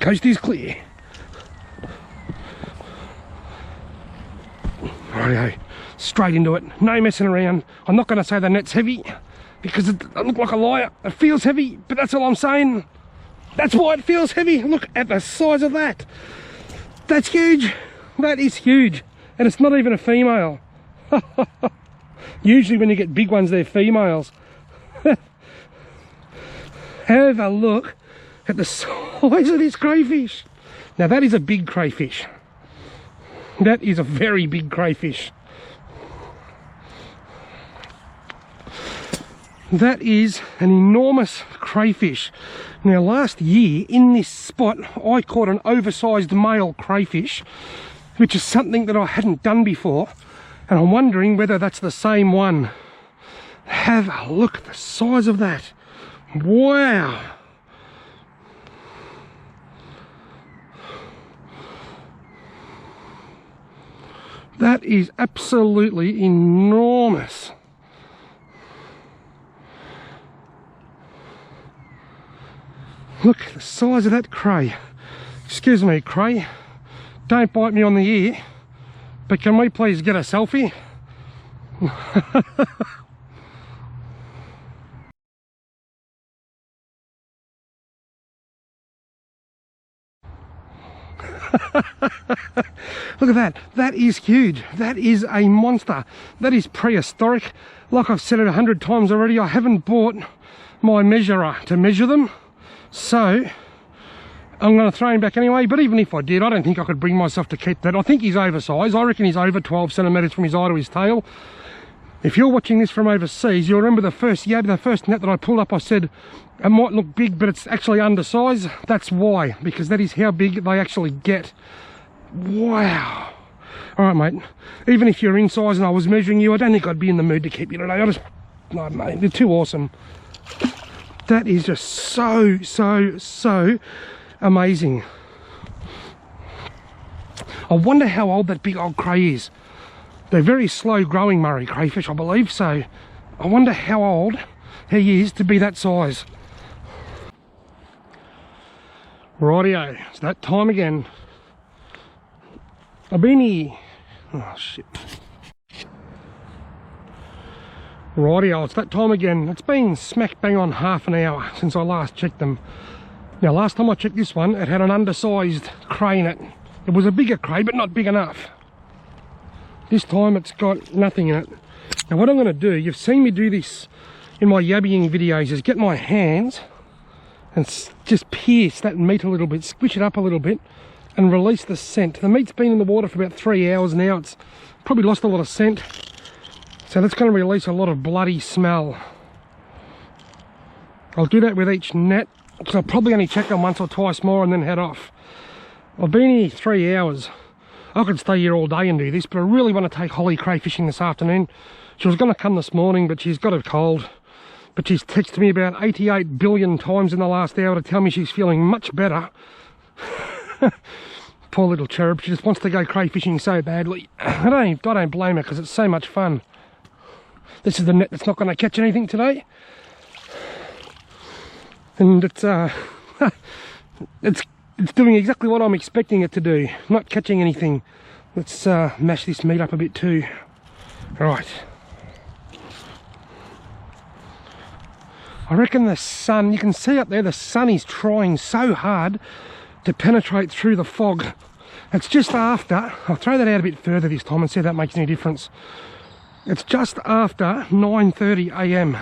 coast is clear. Rightio, straight into it, no messing around. I'm not going to say the net's heavy because I look like a liar. It feels heavy, but that's all I'm saying. That's why it feels heavy. Look at the size of that. That's huge. That is huge. And it's not even a female. Usually when you get big ones, they're females. Have a look at the size of this crayfish. Now that is a big crayfish. That is a very big crayfish. That is an enormous crayfish. Now last year in this spot I caught an oversized male crayfish, which is something that I hadn't done before, and I'm wondering whether that's the same one. Have a look at the size of that. Wow. That is absolutely enormous. Look at the size of that cray. Excuse me, cray. Don't bite me on the ear, but can we please get a selfie? Look at that. That is huge. That is a monster. That is prehistoric. Like I've said it 100 times already, I haven't bought my measurer to measure them, so I'm going to throw him back anyway. But even if I did, I don't think I could bring myself to keep that. I think he's oversized. I reckon he's over 12 centimetres from his eye to his tail. If you're watching this from overseas, you'll remember the first net that I pulled up, I said it might look big, but it's actually undersized. That's why, because that is how big they actually get. Wow. All right, mate. Even if you're in size and I was measuring you, I don't think I'd be in the mood to keep you today. No, mate, they're too awesome. That is just so amazing. I wonder how old that big old cray is. They're very slow growing Murray crayfish, I believe, so I wonder how old he is to be that size. Rightio, it's that time again. I've been here. Oh shit. Rightio, it's that time again. It's been smack bang on half an hour since I last checked them. Now last time I checked this one, it had an undersized cray in it. It was a bigger cray, but not big enough. This time it's got nothing in it. Now what I'm going to do, you've seen me do this in my yabbying videos, is get my hands and just pierce that meat a little bit, squish it up a little bit and release the scent. The meat's been in the water for about 3 hours now. It's probably lost a lot of scent. So that's going to release a lot of bloody smell. I'll do that with each net, because I'll probably only check them once or twice more and then head off. I've been here 3 hours. I could stay here all day and do this, but I really want to take Holly crayfishing this afternoon. She was going to come this morning, but she's got a cold. But she's texted me about 88 billion times in the last hour to tell me she's feeling much better. Poor little cherub, she just wants to go crayfishing so badly. I don't blame her, because it's so much fun. This is the net that's not going to catch anything today. And it's doing exactly what I'm expecting it to do, not catching anything. Let's mash this meat up a bit too. Right. I reckon the sun, you can see up there, the sun is trying so hard to penetrate through the fog. It's just after, I'll throw that out a bit further this time and see if that makes any difference. It's just after 9:30 AM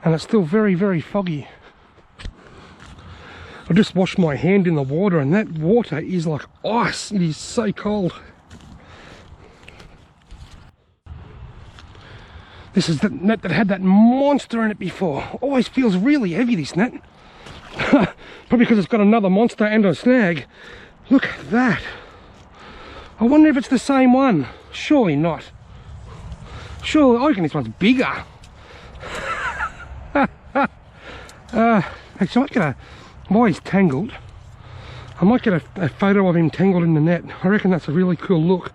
and it's still very foggy. I just washed my hand in the water and that water is like ice. It is so cold. This is the net that had that monster in it before. Always feels really heavy, this net. Probably because it's got another monster and a snag. Look at that. I wonder if it's the same one. Surely not. Surely, I reckon this one's bigger. Actually, I might get a... Why he's tangled. I might get a photo of him tangled in the net. I reckon that's a really cool look.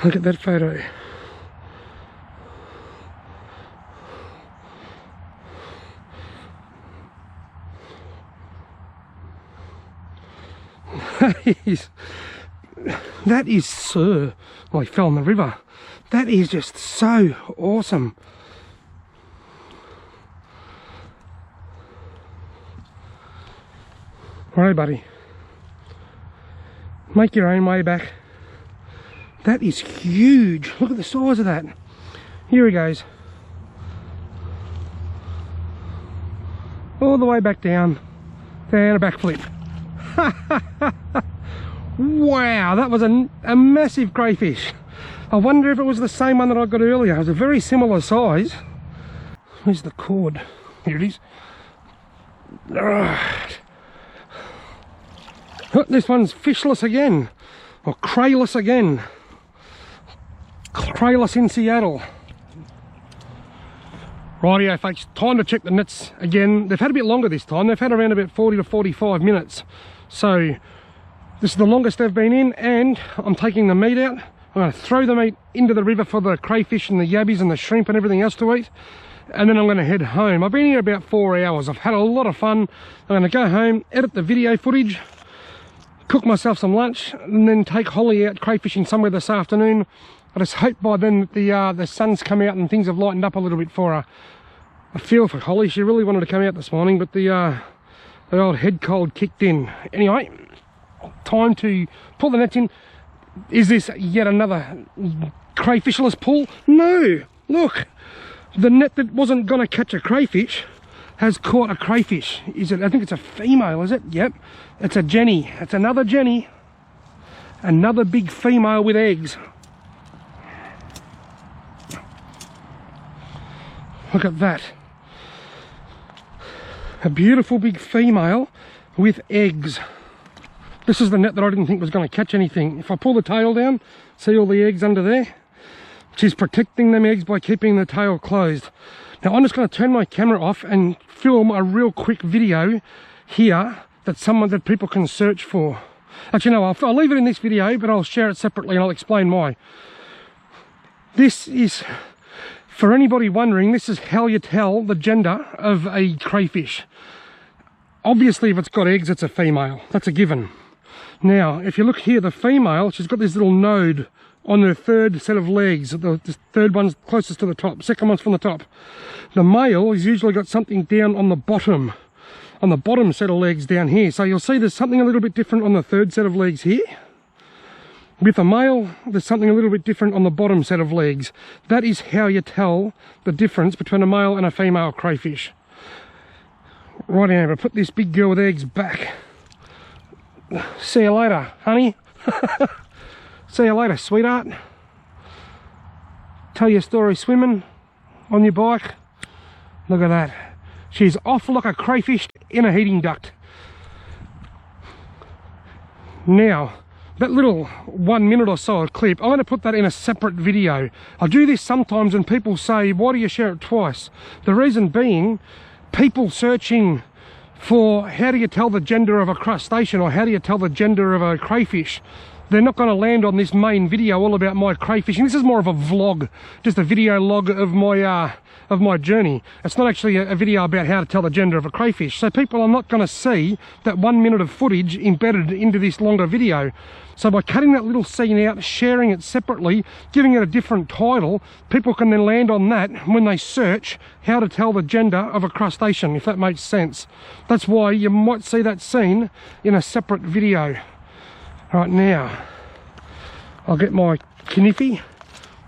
Look at that photo. That is so... Well, he fell in the river. That is just so awesome. Alright, buddy. Make your own way back. That is huge. Look at the size of that. Here he goes. All the way back down. Then a backflip. Wow, that was a massive crayfish. I wonder if it was the same one that I got earlier. It was a very similar size. Where's the cord? Here it is. This one's fishless again, or crayless again. Crayless in Seattle. Rightio folks, time to check the nets again. They've had a bit longer this time. They've had around about 40 to 45 minutes. So this is the longest they've been in, and I'm taking the meat out. I'm going to throw the meat into the river for the crayfish and the yabbies and the shrimp and everything else to eat. And then I'm going to head home. I've been here about 4 hours. I've had a lot of fun. I'm going to go home, edit the video footage, cook myself some lunch, and then take Holly out crayfishing somewhere this afternoon. I just hope by then that the sun's come out and things have lightened up a little bit for her. I feel for Holly. She really wanted to come out this morning, but the old head cold kicked in. Anyway, time to pull the nets in. Is this yet another crayfishless pull? No! Look! The net that wasn't going to catch a crayfish has caught a crayfish. Is it? I think it's a female, is it? Yep. It's a Jenny. It's another Jenny. Another big female with eggs. Look at that. A beautiful big female with eggs. This is the net that I didn't think was going to catch anything. If I pull the tail down, see all the eggs under there? She's protecting them eggs by keeping the tail closed. Now I'm just going to turn my camera off and film a real quick video here that people can search for. Actually no, I'll leave it in this video, but I'll share it separately and I'll explain why. This is, for anybody wondering, this is how you tell the gender of a crayfish. Obviously if it's got eggs, it's a female. That's a given. Now if you look here, the female, she's got this little node on her third set of legs. The third one's closest to the top, second one's from the top. The male has usually got something down on the bottom set of legs down here. So you'll see there's something a little bit different on the third set of legs here. With the male, there's something a little bit different on the bottom set of legs. That is how you tell the difference between a male and a female crayfish. Right now, I'll put this big girl with eggs back. See you later, honey. See you later, sweetheart. Tell your story swimming on your bike. Look at that. She's off like a crayfish in a heating duct. Now, that little 1 minute or so of clip, I'm going to put that in a separate video. I do this sometimes and people say, why do you share it twice? The reason being, people searching for how do you tell the gender of a crustacean or how do you tell the gender of a crayfish, they're not going to land on this main video all about my crayfishing. This is more of a vlog, just a video log of my journey. It's not actually a video about how to tell the gender of a crayfish. So people are not going to see that 1 minute of footage embedded into this longer video. So by cutting that little scene out, sharing it separately, giving it a different title, people can then land on that when they search how to tell the gender of a crustacean, if that makes sense. That's why you might see that scene in a separate video. Right now, I'll get my kniffy.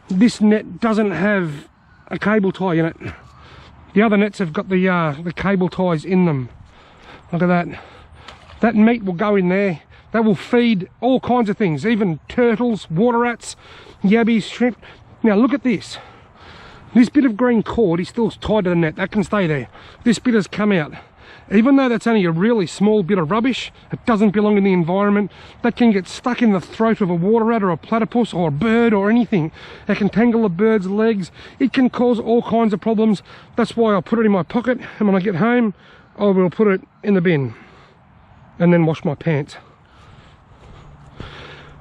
This net doesn't have a cable tie in it. The other nets have got the cable ties in them. Look at that. That meat will go in there. That will feed all kinds of things, even turtles, water rats, yabbies, shrimp. Now look at this. This bit of green cord is still tied to the net. That can stay there. This bit has come out. Even though that's only a really small bit of rubbish, it doesn't belong in the environment. That can get stuck in the throat of a water rat or a platypus or a bird or anything. It can tangle a bird's legs. It can cause all kinds of problems. That's why I'll put it in my pocket, and when I get home, I will put it in the bin and then wash my pants.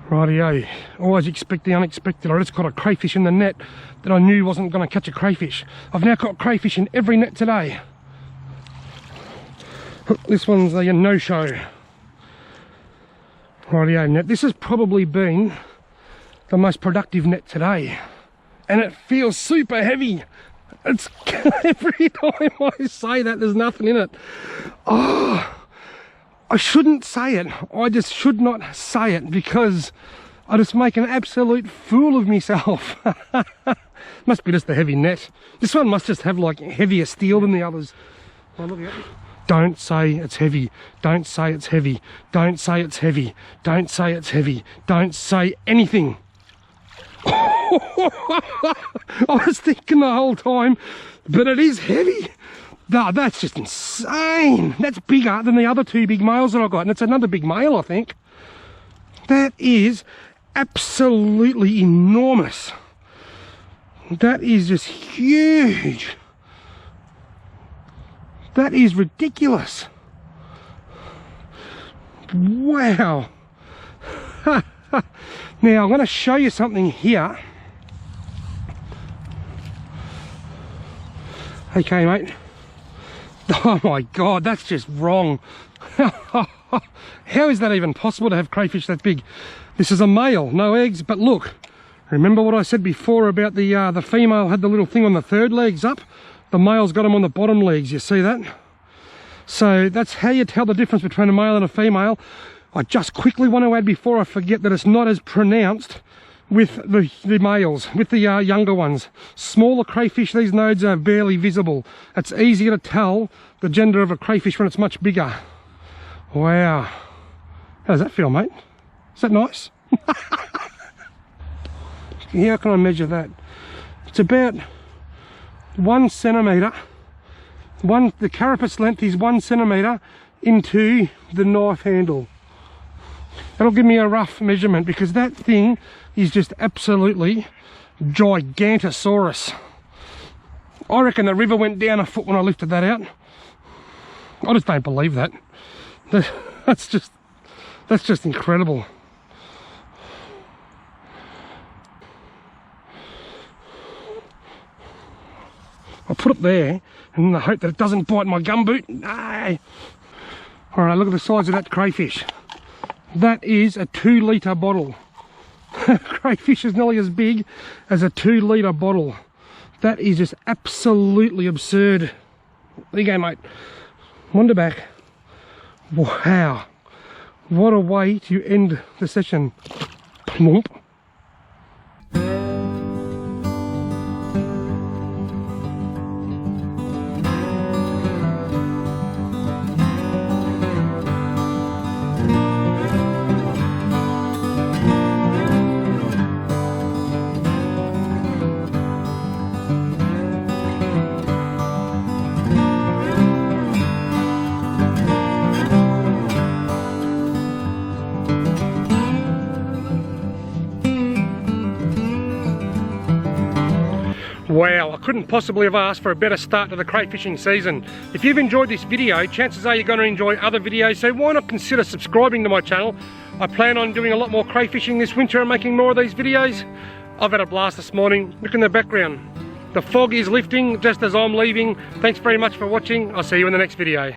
Rightio, always expect the unexpected. I just caught a crayfish in the net that I knew wasn't going to catch a crayfish. I've now caught crayfish in every net today. This one's a no-show. Rightio, net. This has probably been the most productive net today. And it feels super heavy. It's every time I say that, there's nothing in it. Oh, I shouldn't say it. I just should not say it because I just make an absolute fool of myself. Must be just the heavy net. This one must just have like heavier steel than the others. Oh, look at it. Don't say it's heavy. Don't say it's heavy. Don't say it's heavy. Don't say it's heavy. Don't say anything. I was thinking the whole time, but it is heavy. No, that's just insane. That's bigger than the other two big males that I got, and it's another big male, I think. That is absolutely enormous. That is just huge. That is ridiculous. Wow. Now I'm going to show you something here. Okay, mate. Oh my God, that's just wrong. How is that even possible to have crayfish that big? This is a male, no eggs, but look. Remember what I said before about the female had the little thing on the third legs up? The male's got them on the bottom legs, you see that? So that's how you tell the difference between a male and a female. I just quickly want to add before I forget that it's not as pronounced with the males, with the younger ones. Smaller crayfish, these nodes are barely visible. It's easier to tell the gender of a crayfish when it's much bigger. Wow. How does that feel, mate? Is that nice? How can I measure that? It's about 1 centimetre. The carapace length is 1 centimetre into the knife handle. That'll give me a rough measurement because that thing is just absolutely gigantosaurus. I reckon the river went down a foot when I lifted that out. I just don't believe that. That's just incredible. I'll put it there in the hope that it doesn't bite my gumboot. No. Alright, look at the size of that crayfish. That is a 2 litre bottle. Crayfish is nearly as big as a 2 litre bottle. That is just absolutely absurd. There you go, mate. Wander back. Wow. What a way to end the session. Plump. Wow, I couldn't possibly have asked for a better start to the crayfishing season. If you've enjoyed this video, chances are you're going to enjoy other videos, so why not consider subscribing to my channel? I plan on doing a lot more crayfishing this winter and making more of these videos. I've had a blast this morning. Look in the background. The fog is lifting just as I'm leaving. Thanks very much for watching. I'll see you in the next video.